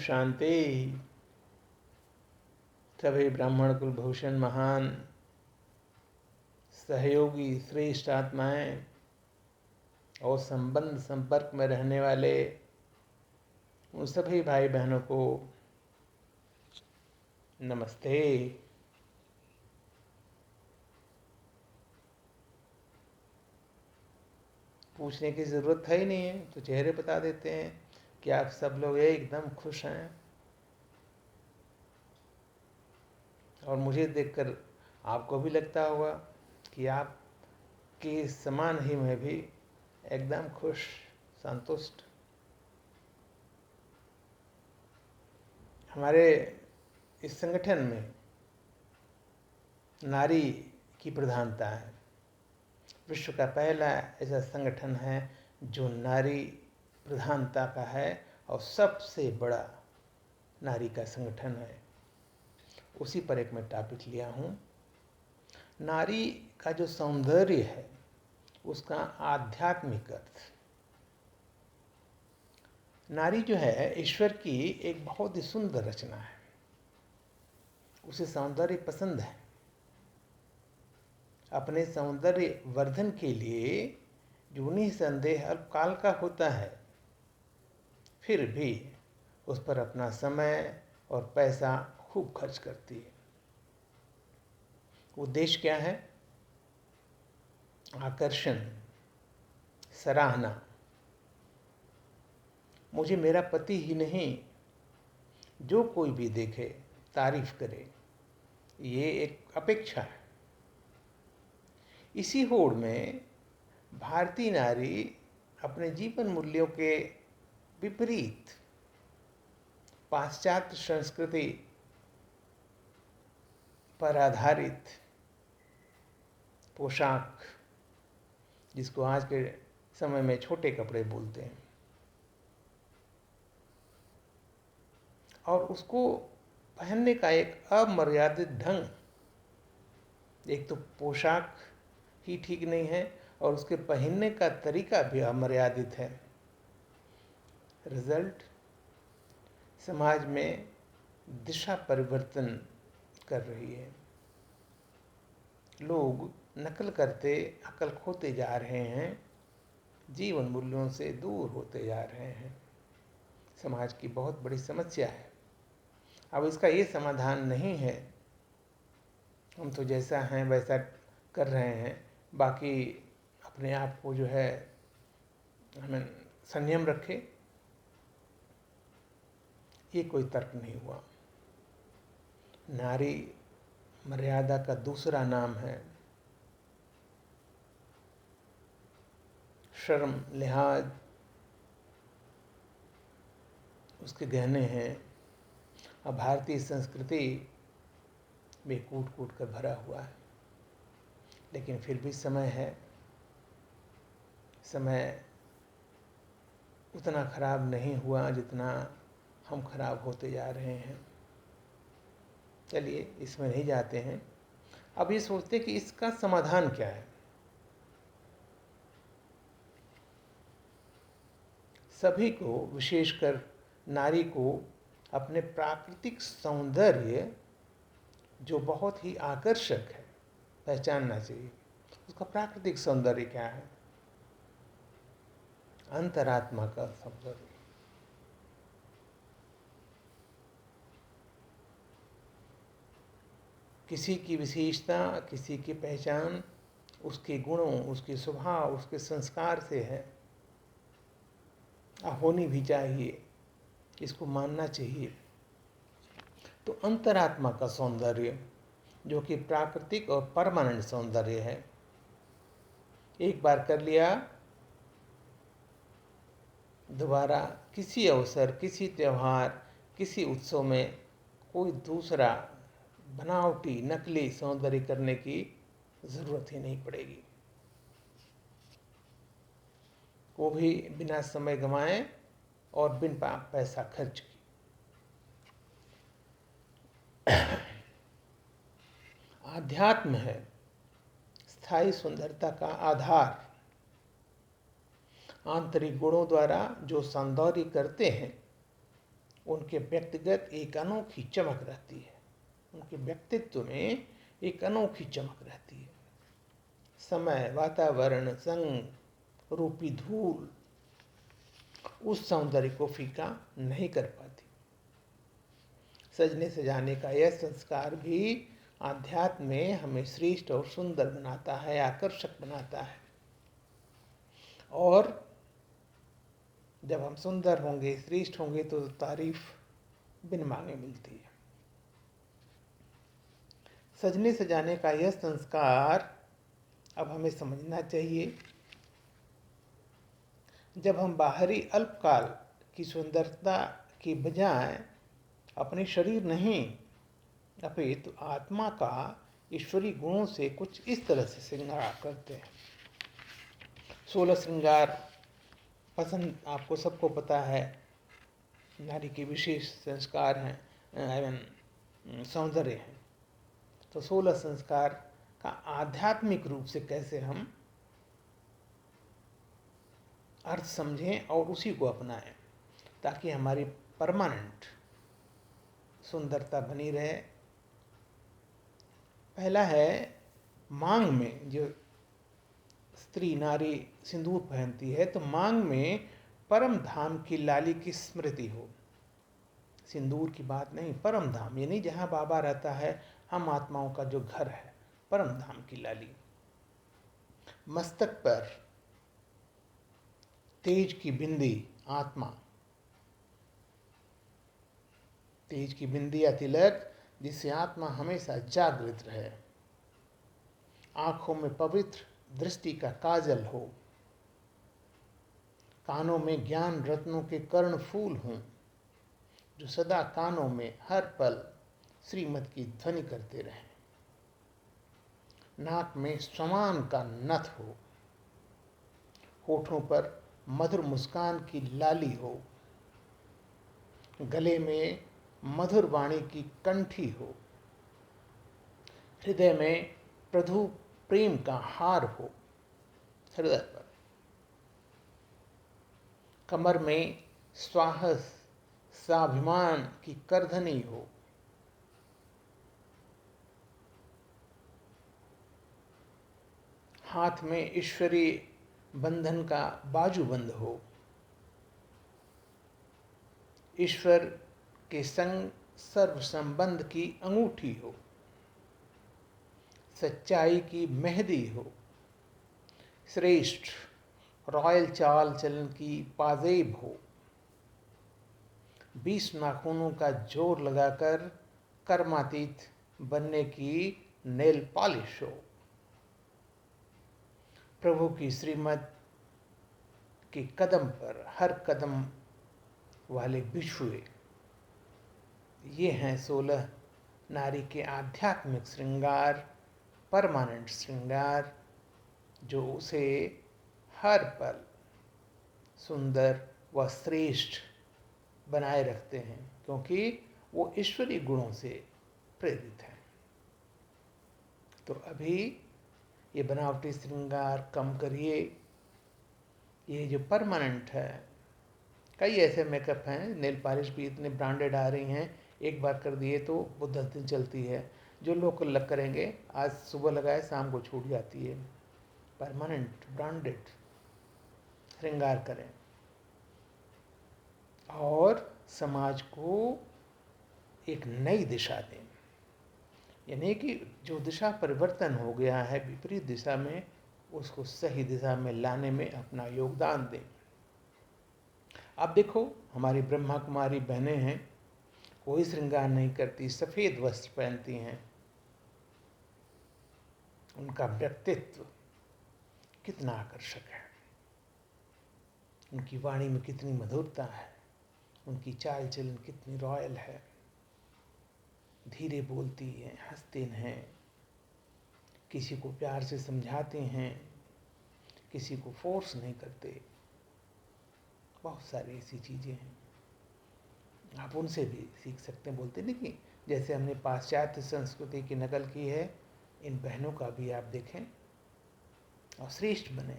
शांति। सभी ब्राह्मण कुलभूषण महान सहयोगी श्रेष्ठ आत्माएं और संबंध संपर्क में रहने वाले उन सभी भाई बहनों को नमस्ते। पूछने की ज़रूरत है ही नहीं है, तो चेहरे बता देते हैं कि आप सब लोग एकदम खुश हैं। और मुझे देखकर आपको भी लगता होगा कि आप के समान ही मैं भी एकदम खुश संतुष्ट। हमारे इस संगठन में नारी की प्रधानता है। विश्व का पहला ऐसा संगठन है जो नारी प्रधानता का है और सबसे बड़ा नारी का संगठन है। उसी पर एक मैं टॉपिक लिया हूँ। नारी का जो सौंदर्य है उसका आध्यात्मिक अर्थ। नारी जो है ईश्वर की एक बहुत ही सुंदर रचना है। उसे सौंदर्य पसंद है। अपने सौंदर्य वर्धन के लिए जो निसंदेह अल्पकाल का होता है, फिर भी उस पर अपना समय और पैसा खूब खर्च करती है। उद्देश्य क्या है? आकर्षण, सराहना। मुझे मेरा पति ही नहीं, जो कोई भी देखे तारीफ करे, ये एक अपेक्षा है। इसी होड़ में भारतीय नारी अपने जीवन मूल्यों के विपरीत पाश्चात्य संस्कृति पर आधारित पोशाक, जिसको आज के समय में छोटे कपड़े बोलते हैं, और उसको पहनने का एक अमर्यादित ढंग। एक तो पोशाक ही ठीक नहीं है और उसके पहनने का तरीका भी अमर्यादित है। रिजल्ट, समाज में दिशा परिवर्तन कर रही है। लोग नकल करते अकल खोते जा रहे हैं, जीवन मूल्यों से दूर होते जा रहे हैं। समाज की बहुत बड़ी समस्या है। अब इसका ये समाधान नहीं है हम तो जैसा हैं वैसा कर रहे हैं, बाकी अपने आप को जो है हमें संयम रखे, ये कोई तर्क नहीं हुआ। नारी मर्यादा का दूसरा नाम है शर्म, लिहाज, उसके गहने हैं। अब भारतीय संस्कृति में कूट कूट कर भरा हुआ है, लेकिन फिर भी समय है। समय उतना खराब नहीं हुआ जितना हम खराब होते जा रहे हैं। चलिए इसमें नहीं जाते हैं। अब ये सोचते कि इसका समाधान क्या है। सभी को, विशेषकर नारी को, अपने प्राकृतिक सौंदर्य जो बहुत ही आकर्षक है पहचानना चाहिए। उसका प्राकृतिक सौंदर्य क्या है? अंतरात्मा का सौंदर्य। किसी की विशेषता, किसी की पहचान उसके गुणों, उसके स्वभाव, उसके संस्कार से है। होनी भी चाहिए, इसको मानना चाहिए। तो अंतरात्मा का सौंदर्य जो कि प्राकृतिक और परमानेंट सौंदर्य है, एक बार कर लिया, दोबारा किसी अवसर, किसी त्यौहार, किसी उत्सव में कोई दूसरा बनावटी नकली सौंदर्य करने की ज़रूरत ही नहीं पड़ेगी। वो भी बिना समय गंवाए और बिन पैसा खर्च की। आध्यात्म है स्थायी सुंदरता का आधार। आंतरिक गुणों द्वारा जो सौंदर्य करते हैं उनके व्यक्तिगत एक अनोखी चमक रहती है, उनके व्यक्तित्व में एक अनोखी चमक रहती है। समय, वातावरण, संग रूपी धूल उस सौंदर्य को फीका नहीं कर पाती। सजने सजाने का यह संस्कार भी आध्यात्म में हमें श्रेष्ठ और सुंदर बनाता है, आकर्षक बनाता है। और जब हम सुंदर होंगे, श्रेष्ठ होंगे तो तारीफ बिन मांगे मिलती है। सजने सजाने का यह संस्कार अब हमें समझना चाहिए। जब हम बाहरी अल्पकाल की सुंदरता की बजाय अपने शरीर नहीं अपितु आत्मा का ईश्वरीय गुणों से कुछ इस तरह से श्रृंगार करते हैं। 16 श्रृंगार पसंद आपको सबको पता है, नारी के विशेष संस्कार हैं एवं सौंदर्य हैं। तो 16 संस्कार का आध्यात्मिक रूप से कैसे हम अर्थ समझें और उसी को अपनाएं ताकि हमारी परमानेंट सुंदरता बनी रहे। पहला है मांग में, जो स्त्री नारी सिंदूर पहनती है तो मांग में परम धाम की लाली की स्मृति हो। सिंदूर की बात नहीं, परम धाम यानी जहाँ बाबा रहता है, हम आत्माओं का जो घर है, परम धाम की लाली। मस्तक पर तेज की बिंदी, आत्मा, तेज की बिंदी या तिलक जिससे आत्मा हमेशा जागृत रहे। आंखों में पवित्र दृष्टि का काजल हो, कानों में ज्ञान रत्नों के कर्ण फूल हों जो सदा कानों में हर पल श्रीमत की ध्वनि करते रहें। नाक में समान का नथ हो, होठों पर मधुर मुस्कान की लाली हो, गले में मधुर वाणी की कंठी हो, हृदय में प्रभु प्रेम का हार हो, हृदय पर कमर में साहस स्वाभिमान की करधनी हो, हाथ में ईश्वरीय बंधन का बाजूबंद हो, ईश्वर के संग सर्व संबंध की अंगूठी हो, सच्चाई की मेहंदी हो, श्रेष्ठ रॉयल चाल चलन की पाजेब हो, 20 नाखूनों का जोर लगाकर कर्मातीत बनने की नेल पॉलिश हो, प्रभु की श्रीमत के कदम पर हर कदम वाले बिछुए। ये हैं 16 नारी के आध्यात्मिक श्रृंगार, परमानेंट श्रृंगार, जो उसे हर पल सुंदर व श्रेष्ठ बनाए रखते हैं, क्योंकि वो ईश्वरीय गुणों से प्रेरित हैं। तो अभी ये बनावटी श्रृंगार कम करिए। ये जो परमानेंट है, कई ऐसे मेकअप हैं, नेल पॉलिश भी इतने ब्रांडेड आ रही हैं, एक बार कर दिए तो वो 10 दिन चलती है। जो लोकल लग करेंगे, आज सुबह लगाए शाम को छूट जाती है। परमानेंट ब्रांडेड श्रृंगार करें और समाज को एक नई दिशा दें। यानी कि जो दिशा परिवर्तन हो गया है विपरीत दिशा में, उसको सही दिशा में लाने में अपना योगदान दें। अब देखो, हमारी ब्रह्मा कुमारी बहनें हैं, कोई श्रृंगार नहीं करती, सफ़ेद वस्त्र पहनती हैं। उनका व्यक्तित्व कितना आकर्षक है, उनकी वाणी में कितनी मधुरता है, उनकी चाल चलन कितनी रॉयल है। धीरे बोलती हैं, हंसते हैं, किसी को प्यार से समझाते हैं, किसी को फोर्स नहीं करते। बहुत सारी ऐसी चीज़ें हैं, आप उनसे भी सीख सकते हैं। बोलते नहीं कि जैसे हमने पाश्चात्य संस्कृति की नकल की है, इन बहनों का भी आप देखें और श्रेष्ठ बने।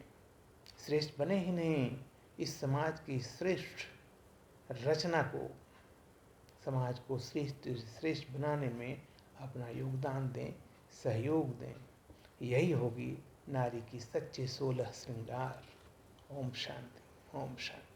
श्रेष्ठ बने ही नहीं, इस समाज की श्रेष्ठ रचना को समाज को श्रेष्ठ श्रेष्ठ बनाने में अपना योगदान दें, सहयोग दें। यही होगी नारी की सच्चे 16 श्रृंगार। ओम शांति, ओम शांति।